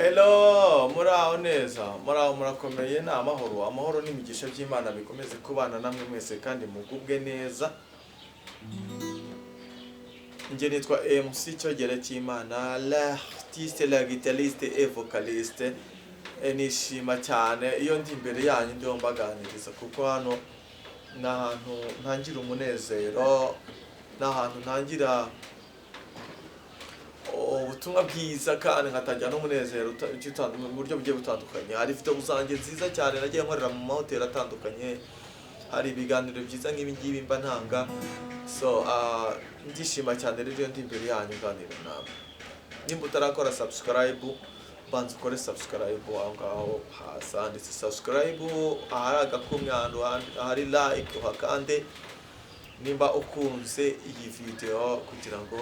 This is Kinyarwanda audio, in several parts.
Hello, muraho neza, muraho murakomeye, ni amahoro n'imigisha by'Imana bikomeze kubana namwe mwese kandi mugubwe neza. Nje nitwa MC CYOGERE cy'Imana, l'artiste, la guitariste et vocaliste. Nishima cyane iyo ndi imbere yanyu ndi mbaganiriza kuko hano n'ahantu ntangira umunezero, n'ahantu ntangira ubutumwa bwiza kandi nkatajya n'umunezero mu buryo bugiye butandukanye. Hari video zanjye nziza cyane nagiye nkorera mu mahoteli atandukanye, hari ibiganiro byiza nk'ibi mba ntanga. So ndishima cyane rero ndi imbere yanyu nganira nawe. Nimba utarakora subscribe, banza ukore subscribe aho ngaho hasi handitse subscribe, ahari agakumwe ahantu ahari like uhakande nimba ukunze iyi video kugira ngo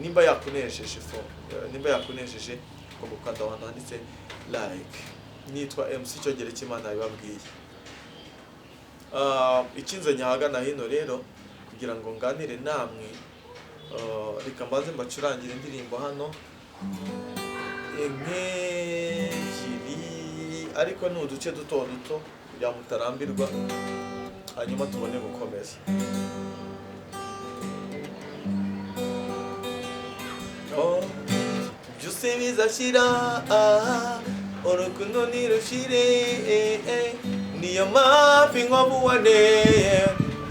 nimba yakunesheje ngo gukanda ahantu handitse like. Nitwa MC CYOGERE cy'Imana yababwiye. Ikinzanye ahagana hino rero kugira ngo nganire namwe, reka mbanze mbacurangire indirimbo hano ebyiri, ariko ni uduce duto kugira mutarambirwa, hanyuma tubone gukomeza. Byose bizashira, urukundo nirushire, niyo mpamvu inkobuwane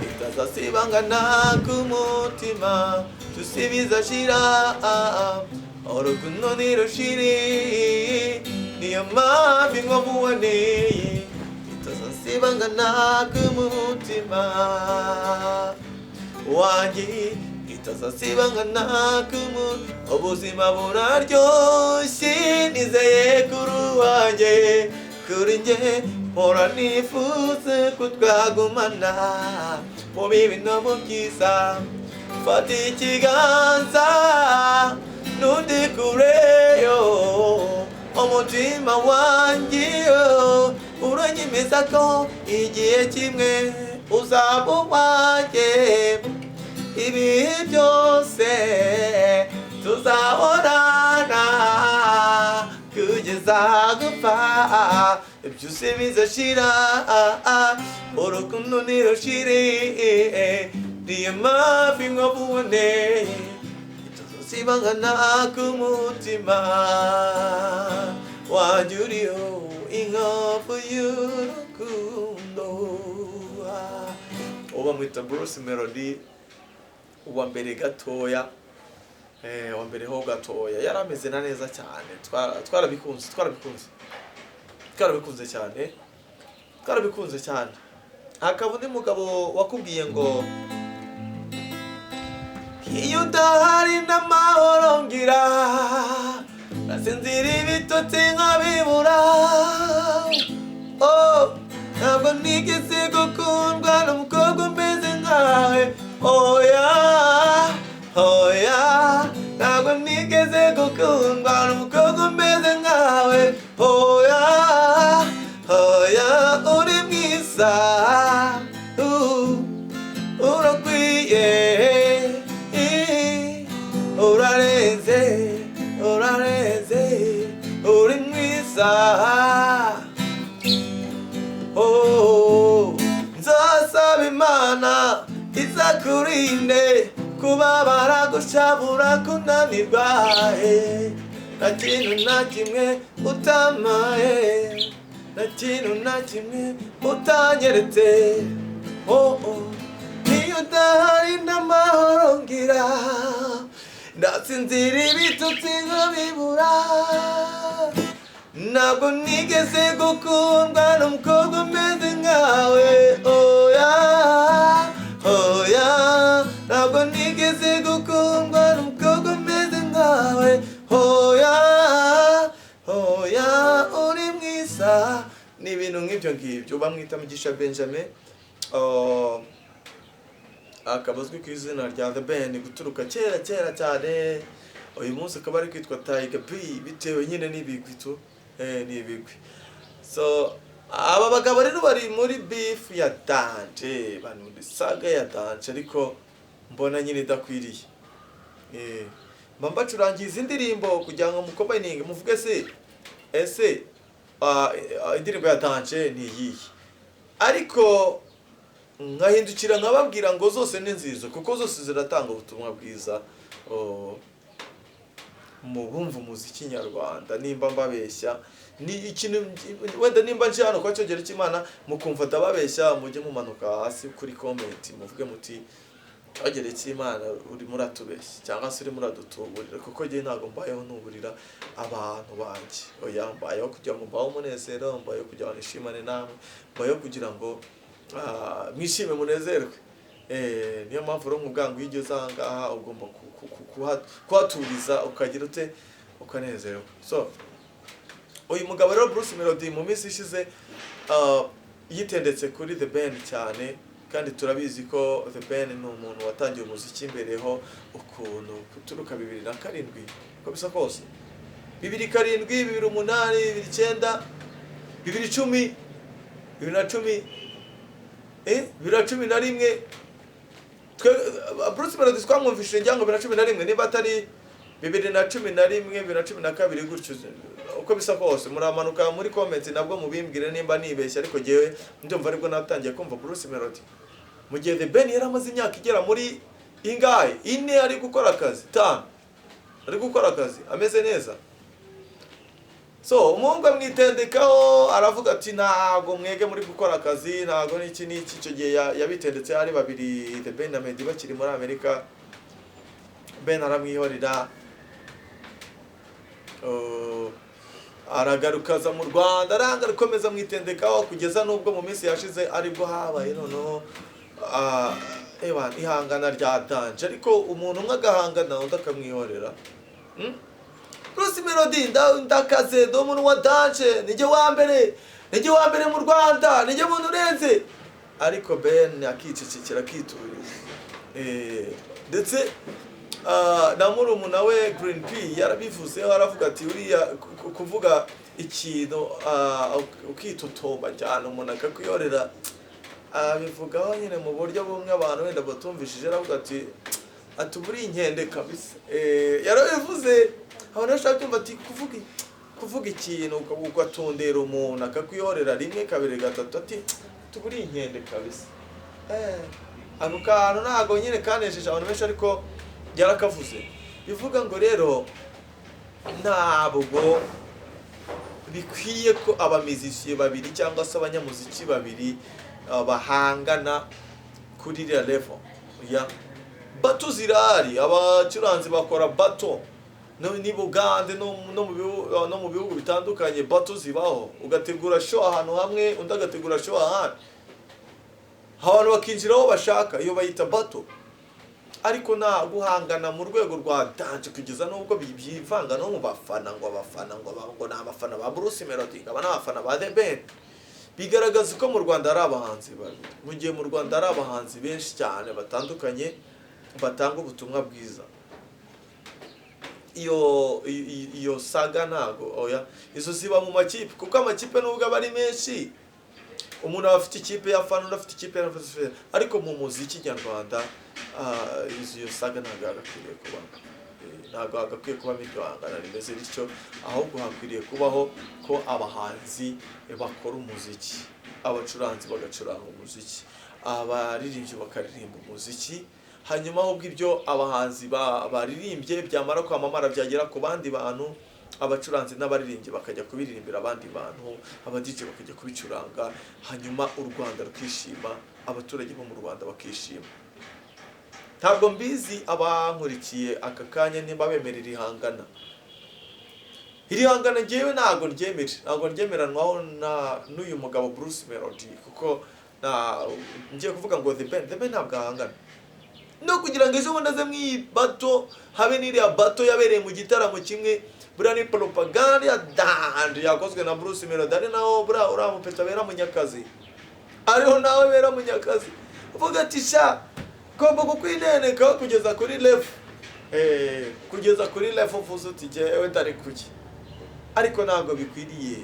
itazasibangana ku mutima. Byose bizashira, urukundo nirushire, niyo mpamvu inkobuwane itazasibangana ku mutima wanjye, itazasibangana ku mutima. Ubuzima buraryoshye nizeye kuri wanjye, kuri njye mpora nifuza ko twagumana mu bibi no mu byiza. Fata ikiganza n'undi kureyo, umutima wanjye uranyemeza ko igihe kimwe uzaba uwanjye. Ibihe byose tuzahorana kugeza gupfa. Byose bizashira, urukundo nirushire, niyo mpamvu inkobuwane itazasibangana ku mutima wanjye. Uriho inkovu y'urukundo. Uba mwita Bruce Melody, uwa mbere gatoya, uwa mbere ho gatoya yarameze na neza cyane. Twarabikunze cyane. Hakaba undi mugabo wakubwiye ngo iyo udahari n'amahoro ngira, nasinzira ibitotsi nkabibura. Ntabwo nigeze gukundwa n'umukobwa umeze nkawe. Ntabwo nigeze gukundwa n'umukobwa umeze nkawe. Uri mwiza, urakwiye, urarenze, uri mwiza. Nzasaba Imana izakurinde kubabara, gushavura, kunanirwa, nta kintu na kimwe utamaye, nta kintu na kimwe utanyeretse. Niyo udahari n'amahoro ngira, ndasinzira ibitotsi nkabibura. Ntabwo nigeze gukundwa n'umukobwa umeze nkawe. Ntabwo nigeze gukundwa n'umukobwa umeze nkawe. Uri mwiza. Ni ibintu nk'ibyo ngibyo. Bamwita Mugisha Benjamin, akabazwi ku izina rya The Ben, guturuka kera cyane. Uyu munsi akaba ari kwitwa Tiger B bitewe nyine n'ibigwi n'ibigwi. So aba bagabo rero bari muri beef ya danje, bari muri saga ya danje, ariko mbona nyine idakwiriye. mbacurangiza indirimbo kugira ngo mukombininge muvuge se ese indirimbo ya danje ni iyihe, ariko nkahindukira nkababwira ngo zose ni nziza kuko zose ziratanga ubutumwa bwiza mu bumva umuziki nyarwanda. Nimba mbabeshya ni ikintu wenda nimba nje hano kwa cyogere cy'Imana mukumva ndababeshya mujye mumanuka hasi kuri comment muvuge muti cyogere cy'Imana uri muratubeshya cyangwa se uri muradutuburira, kuko ngiye ntago mbayeho nuburira abantu banje. Oya, mbayeho kugira ngo mbaho umunezero, mbayeho kugira ngo nishimane namwe, mbayeho kugira ngo mwishime munezerwe. Niyo mpamvu rero mubwangu yigeze ahangaha ugomba kuhaturiza ukagira ute ukanezerwa. So uyu mugabo rero Bruce Melody mu minsi ishize yitendetse kuri The Ben cyane, kandi turabizi ko The Ben ni umuntu watangiye umuziki imbereho ukuntu kuturuka 2007 ko bisa kose 2007 2008 2009 2010 2011 Bruce Melody twamwumvishije njyango 2011 niba atari 2011 2012 gutyo uko bisa kose. Muramanuka muri comment nabwo mubimbwire nimba nibeshya, ariko jewe ndumva aribwo natangiye kumva Bruce Melody mu gihe The Ben yari amaze imyaka igera muri ingahe ine ari gukora akazi 5 ari gukora akazi ameze neza. So umuhungu amwitendekaho aravuga ati ntago mwege muri gukora akazi, ntago n'iki cyo gihe yabitendetse ari babiri The Ben na Meddy bakiri muri Amerika. Ben aramwihorera aragarukaza mu Rwanda aranga rikomeza mwitendekaho kugeza nubwo mu minsi yashize aribwo habaye noneho ihangana rya danje, ariko umuntu nk'agahangana undi akamwihorera. Bruce Melody ndakaze do umuntu wa danje, nijye wa mbere mu Rwanda, nijye muntu urenze, ariko Ben akicecekera kituriza. Ndetse na murumuna we Green P yarabivuzeho aravuga ati uriya kuvuga ikintu ukitotomba cyane umuntu akakwiyorera, bivugaho nyine mu buryo bumwe abantu wenda batumvishije, aravuga ati atuburi inkende kabisa. Yarabivuze abantu bashaka kumva ati kuvuga ikintu ugatondera umuntu akakwiyorera rimwe kabiri gatatu ati tuburi inkende kabisa. Ako kantu ntago nyine kanesheje abantu benshi, ariko yarakavuze bivuga ngo rero ntabwo bikwiye ko abamizisiye babiri cyangwa se abanyamuziki babiri bahangana kuri iriya level ya bato zirari. Abacuranzi bakora bato ni Bugande no mu bihugu bitandukanye, bato zibaho. Ugategura show ahantu hamwe undi agategura show ahandi, abantu bakinjiraho bashaka, iyo bayita bato. Ariko nta guhangana mu rwego rwa dance kugeza nubwo byivanga no mu bafana ngo ni abafana ba Bruce Melody aba n'abafana ba The Ben. Bigaragaza ko mu Rwanda ari abahanzi babiri, mu gihe mu Rwanda ari abahanzi benshi cyane batandukanye batanga ubutumwa bwiza. Iyo saga ntago oya izo ziba mu makipe, kuko amakipe nubwo aba ari menshi, umuntu aba afite ikipe y'afana undi afite ikipe y'abafashirizwa, ariko mu muziki nyarwanda iyo saga ntago agakwiriye kuba, ntago agakwiye kuba mirwangana rimeze bityo, ahubwo hakwiriye kubaho ko abahanzi bakora umuziki, abacuranzi bagacuranga umuziki, abaririmbyi bakaririmba umuziki, hanyuma ahubwo ibyo abahanzi baririmbye byamara kwamamara byagera ku bandi bantu, abacuranzi n'abaririmbyi bakajya kubiririmbira abandi bantu, abadije bakajya kubicuranga, hanyuma u Rwanda rukishima, abaturage bo mu Rwanda bakishima. Ntabwo mbizi abankurikiye aka kanya nimba bemerera irihangana ngewe ntago ryemeranwaho n'uyu mugabo Bruce Melody, kuko ngiye kuvuga ngo The Ben ntabwo ahangana no kugira ngo ejo bundi aze bato habe n'iriya bato yabereye mu gitaramo kimwe. Buriya ni propaganda ya dande yakozwe na Bruce Melody, ari naho uriya mupeta bera Munyakazi, ariho nawe bera Munyakazi, uvuga ati sha gomba kukwineneka kugeza kuri level uvuze uti jewe ndari kuki, ariko ntabwo bikwiriye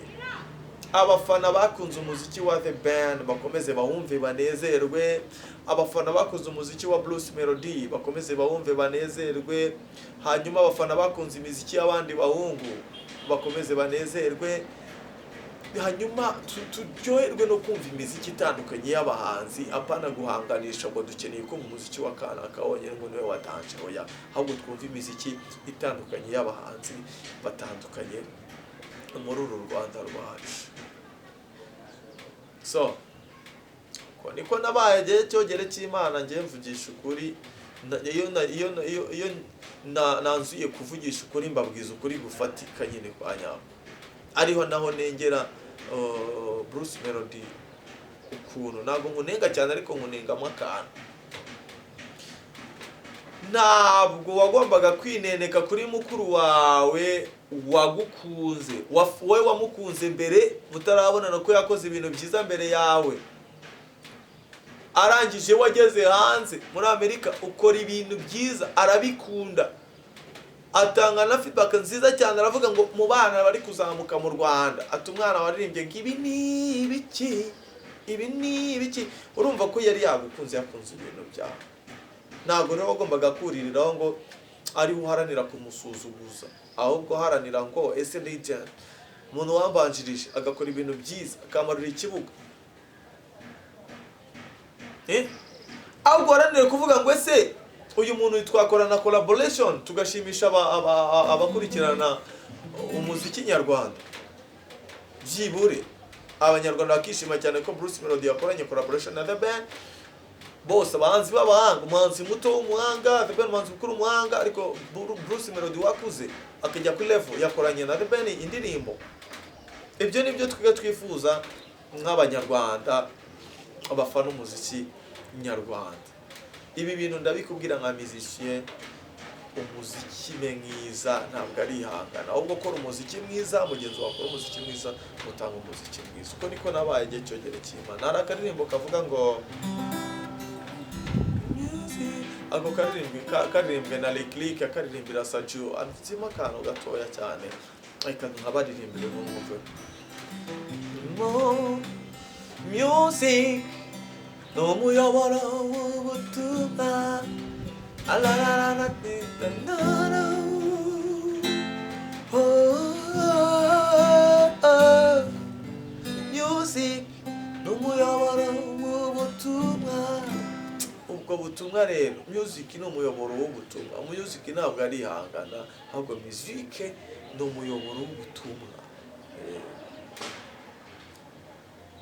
abafana bakunze umuziki wa The Band bakomeze bawumve banezerwe, abafana bakunze umuziki wa Blues Melody bakomeze bawumve banezerwe, hanyuma abafana bakunze imiziki y'abandi bahungu bakomeze banezerwe, hanyuma turyoherwe no kumva imiziki itandukanye y'abahanzi, apana guhanganisha ngo dukeneye ko mu muziki wa kanaka wonyine ngo niwe wadanje, oya, ahubwo twumva imiziki itandukanye y'abahanzi batandukanye muri uru Rwanda rwacu. So ko niko nabaye gihe cyogere cy'Imana, ngiye mvugisha ukuri, iyo nanzuye kuvugisha ukuri mbabwiza ukuri gufatika nyine kwa nyako, ariho naho nengera Bruce Melody ukuntu ntabwo nkunenga cyane ariko nkunengamo akantu. Ntabwo wagombaga kwineneka kuri mukuru wawe wagukunze, wowe wamukunze mbere mutarabonana ko yakoze ibintu byiza mbere yawe, arangije wageze hanze muri Amerika ukora ibintu byiza arabikunda, atanga na feedback nziza cyane, aravuga ngo mu bana bari kuzamuka mu Rwanda ati umwana waririmbye ngo ibi ni ibiki, urumva ko yari yagukunze, yakunze ibintu byawe. Ntabwo rero wagombaga kuririraho ngo ari uharanira kumusuzuguza, ahubwo haranira ngo ese legend umuntu wambanjirije agakora ibintu byiza akamarira ikibuga, ahubwo haranire kuvuga ngo ese uyu muntu twakorana collaboration tugashimisha abakurikirana umuziki nyarwanda, byibure abanyarwanda bakishima cyane ko Bruce Melody yakoranye collaboration na The Band. Bose abahanzi b'abahanga, umuhanzi muto w'umuhanga, The Band umuhanzi mukuru w'umuhanga, ariko Bruce Melody wakuze akajya kuri level yakoranye na The Band indirimbo. Ibyo nibyo twifuza nk'abanyarwanda abafana umuziki nyarwanda. Ibi bintu ndabikubwira nka musicien, umuziki mwiza ntabwo ari ihangana, ahubwo kora umuziki mwiza, mugenzi wawe akora umuziki mwiza, mutanga umuziki mwiza. Uko niko nabaye igihe cyogere cy'Imana. Hari akaririmbo kavuga ngo ako karirimbwe na Leclick, akaririmbira Sajo, anzima akantu gatoya cyane, ariko nkabaririmbire n'umwumve. Music no muyoboro w'ubutumwa, alarara titandara, music no muyoboro w'ubutumwa. Ubwo butumwa rero, music ni umuyoboro w'ubutumwa. Music ntabwo ari ihangana, ahubwo music ni umuyoboro w'ubutumwa.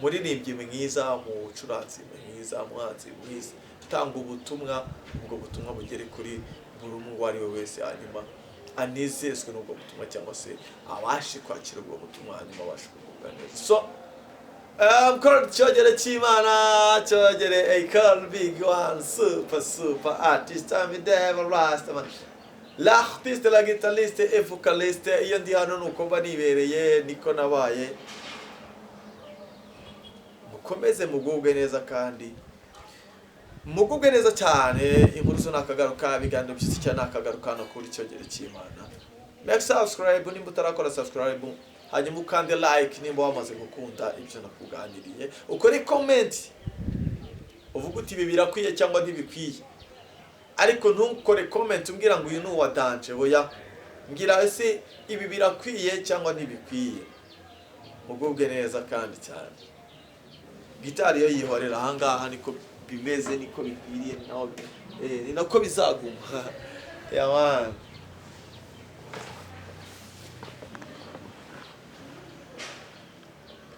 Muririmbyi mwiza, mucuranzi mwiza, muhanzi mwiza, tanga ubutumwa, ubwo butumwa bugere kuri buri umwe uwo ari we wese, hanyuma anezezwe n'ubwo butumwa cyangwa se abashe kwakira ubwo butumwa, hanyuma abashe kugubwa neza. So kuri cyogere cy'Imana, cyogere a call big one, super artist, I'm devil rasta man, l'artiste, la guitariste et vocaliste. Iyo ndi hano nuko mba nibereye, niko nabaye. Mukomeze mugubwe neza kandi mugubwe neza cyane. Inkuru zo nakagaruka, ibiganiro byinshi cyane nakagaruka no kuri cyogere cy'Imana. Make subscribe nimba utarakora subscribe, hanyuma ukande like nimba wamaze gukunda ibyo nakuganiriye, ukore comment uvuga uti ibi birakwiye cyangwa ntibikwiye, ariko ntukore comment umbwira ngo uyu ni uwadanje, oya, mbwira ese ibi birakwiye cyangwa ntibikwiye. Mugubwe neza kandi cyane. Gitari yo yihorera ahangaha, niko bimeze, niko bikwiriye, ni nako bizaguma. Yeah man.